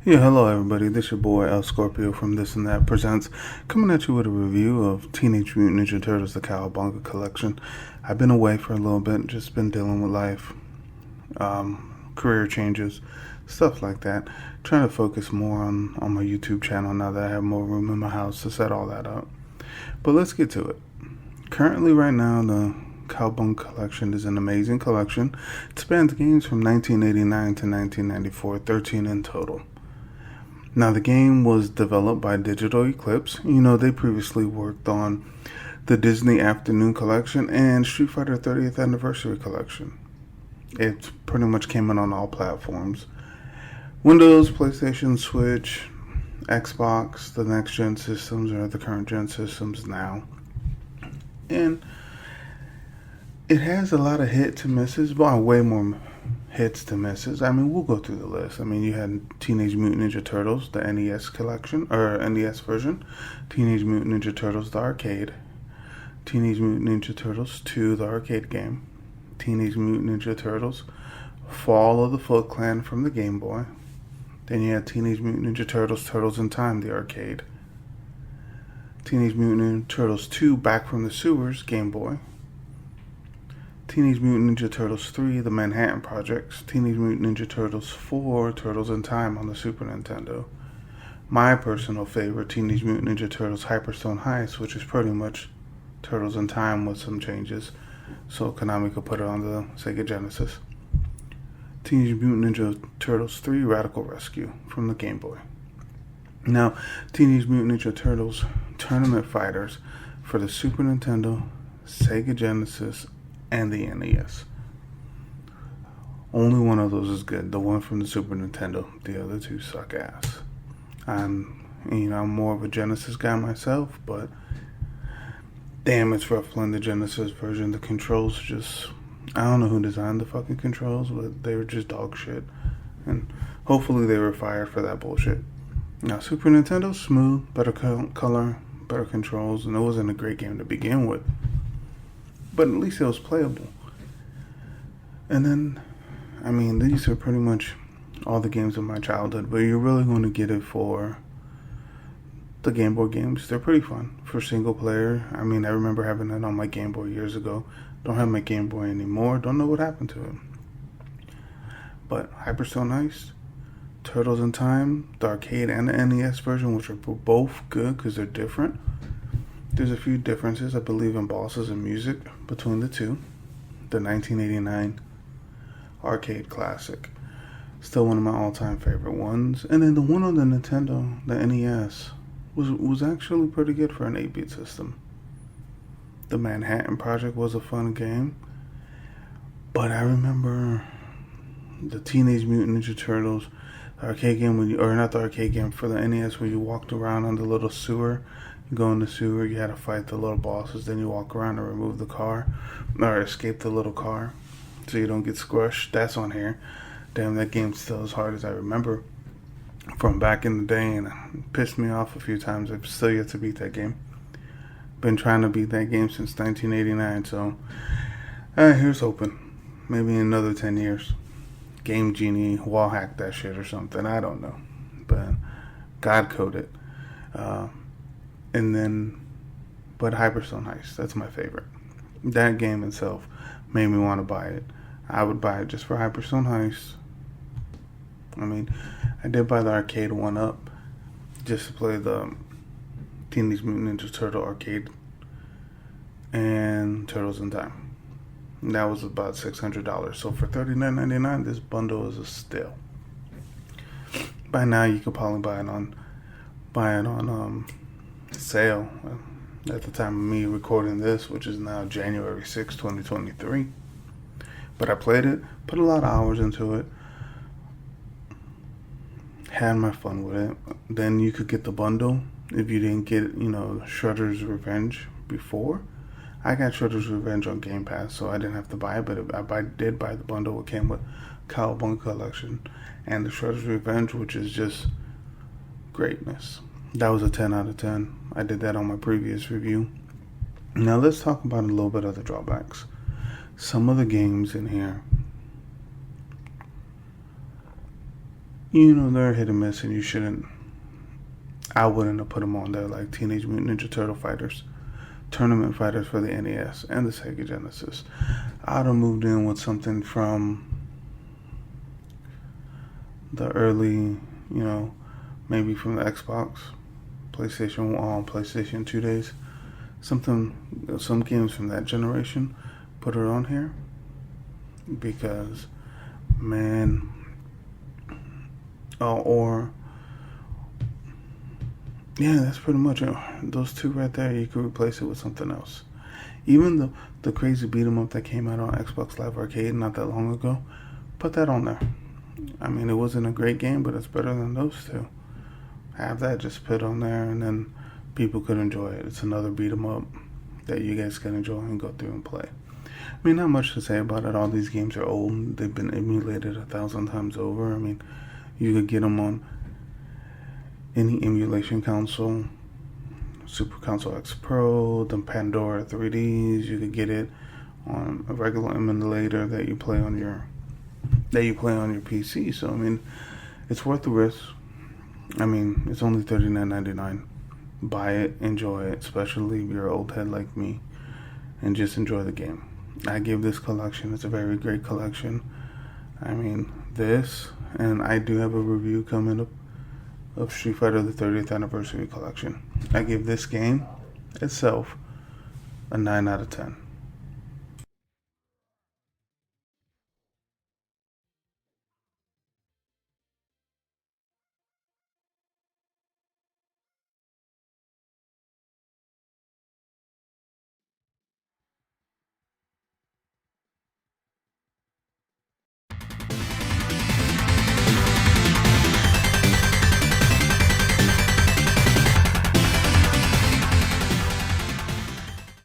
Yeah, hello everybody. This your boy El Scorpio from This and That Presents, coming at you with a review of Teenage Mutant Ninja Turtles: The Cowabunga Collection. I've been away for a little bit, just been dealing with life, career changes, stuff like that. Trying to focus more on my YouTube channel now that I have more room in my house to set all that up. But let's get to it. Currently, right now, the Cowabunga Collection is an amazing collection. It spans games from 1989 to 1994, 13 in total. Now, the game was developed by Digital Eclipse. They previously worked on the Disney Afternoon Collection and Street Fighter 30th Anniversary Collection. It pretty much came in on all platforms. Windows, PlayStation, Switch, Xbox, the next gen systems, or the current gen systems now. And it has a lot of hits and misses, but way more hits to misses. We'll go through the list. You had Teenage Mutant Ninja Turtles, the NES collection, or NES version. Teenage Mutant Ninja Turtles, the arcade. Teenage Mutant Ninja Turtles 2, the arcade game. Teenage Mutant Ninja Turtles, Fall of the Foot Clan from the Game Boy. Then you had Teenage Mutant Ninja Turtles, Turtles in Time, the arcade. Teenage Mutant Ninja Turtles 2, Back from the Sewers, Game Boy. Teenage Mutant Ninja Turtles 3, The Manhattan Projects. Teenage Mutant Ninja Turtles 4, Turtles in Time on the Super Nintendo. My personal favorite, Teenage Mutant Ninja Turtles Hyperstone Heist, which is pretty much Turtles in Time with some changes, so Konami could put it on the Sega Genesis. Teenage Mutant Ninja Turtles 3, Radical Rescue from the Game Boy. Now, Teenage Mutant Ninja Turtles Tournament Fighters for the Super Nintendo, Sega Genesis, and the NES. Only one of those is good, the one from the Super Nintendo. The other two suck ass. I'm more of a Genesis guy myself, but damn, it's rough playing the Genesis version. The controls just, I don't know who designed the fucking controls, but they were just dog shit. And hopefully they were fired for that bullshit. Now, Super Nintendo, smooth, better color, better controls, and it wasn't a great game to begin with, but at least it was playable. And then, these are pretty much all the games of my childhood, but you're really going to get it for the Game Boy games. They're pretty fun for single player. I remember having it on my Game Boy years ago. Don't have my Game Boy anymore. Don't know what happened to it. But Hyperstone Heist, Turtles in Time, the arcade and the NES version, which are both good because they're different. There's a few differences, I believe, in bosses and music between the two. The 1989 arcade classic, still one of my all-time favorite ones. And then the one on the Nintendo, the NES, was actually pretty good for an 8-bit system. The Manhattan Project was a fun game, but I remember the Teenage Mutant Ninja Turtles, the arcade game, not the arcade game, for the NES, where you walked around on the little sewer. You go in the sewer, you had to fight the little bosses, then you walk around and remove the car, or escape the little car, so you don't get squished. That's on here. Damn, that game's still as hard as I remember from back in the day, and it pissed me off a few times. I've still yet to beat that game. Been trying to beat that game since 1989, so here's hoping. Maybe in another 10 years. Game Genie wall hack that shit or something, I don't know. But God code it. But Hyperstone Heist, that's my favorite. That game itself made me want to buy it. I would buy it just for Hyperstone Heist. I did buy the arcade one up just to play the Teenage Mutant Ninja Turtle arcade and Turtles in Time. And that was about $600. So for $39.99, this bundle is a steal. By now, you could probably buy it on sale at the time of me recording this, which is now January 6, 2023. But I played it, put a lot of hours into it, had my fun with it. Then you could get the bundle if you didn't get, Shredder's Revenge before. I got Shredder's Revenge on Game Pass, so I didn't have to buy it, but I did buy the bundle. It came with Cowabunga Collection and the Shredder's Revenge, which is just greatness. That was a 10 out of 10. I did that on my previous review. Now let's talk about a little bit of the drawbacks. Some of the games in here You know, they're hit and miss, and you shouldn't. I wouldn't have put them on there like Teenage Mutant Ninja Turtle Fighters, Tournament Fighters for the NES and the Sega Genesis. I'd have moved in with something from the early, maybe from the Xbox, PlayStation 1, PlayStation 2 days. Some games from that generation, put it on here because, man, or yeah, that's pretty much it. Those two right there, you could replace it with something else. Even the crazy beat 'em up that came out on Xbox Live Arcade not that long ago, put that on there. I mean, it wasn't a great game, but it's better than those two. Have that just put on there, and then people could enjoy it. It's another beat 'em up that you guys can enjoy and go through and play. I mean, not much to say about it. All these games are old. They've been emulated 1,000 times over. I mean, you could get them on any emulation console, Super Console X Pro, the Pandora 3Ds. You could get it on a regular emulator that you play on your PC. So I mean, it's worth the risk. I mean, it's only $39.99. Buy it, enjoy it, especially if you're an old head like me, and just enjoy the game. I give this collection. It's a very great collection. I mean, this, and I do have a review coming up of Street Fighter the 30th Anniversary Collection. I give this game itself a 9 out of 10.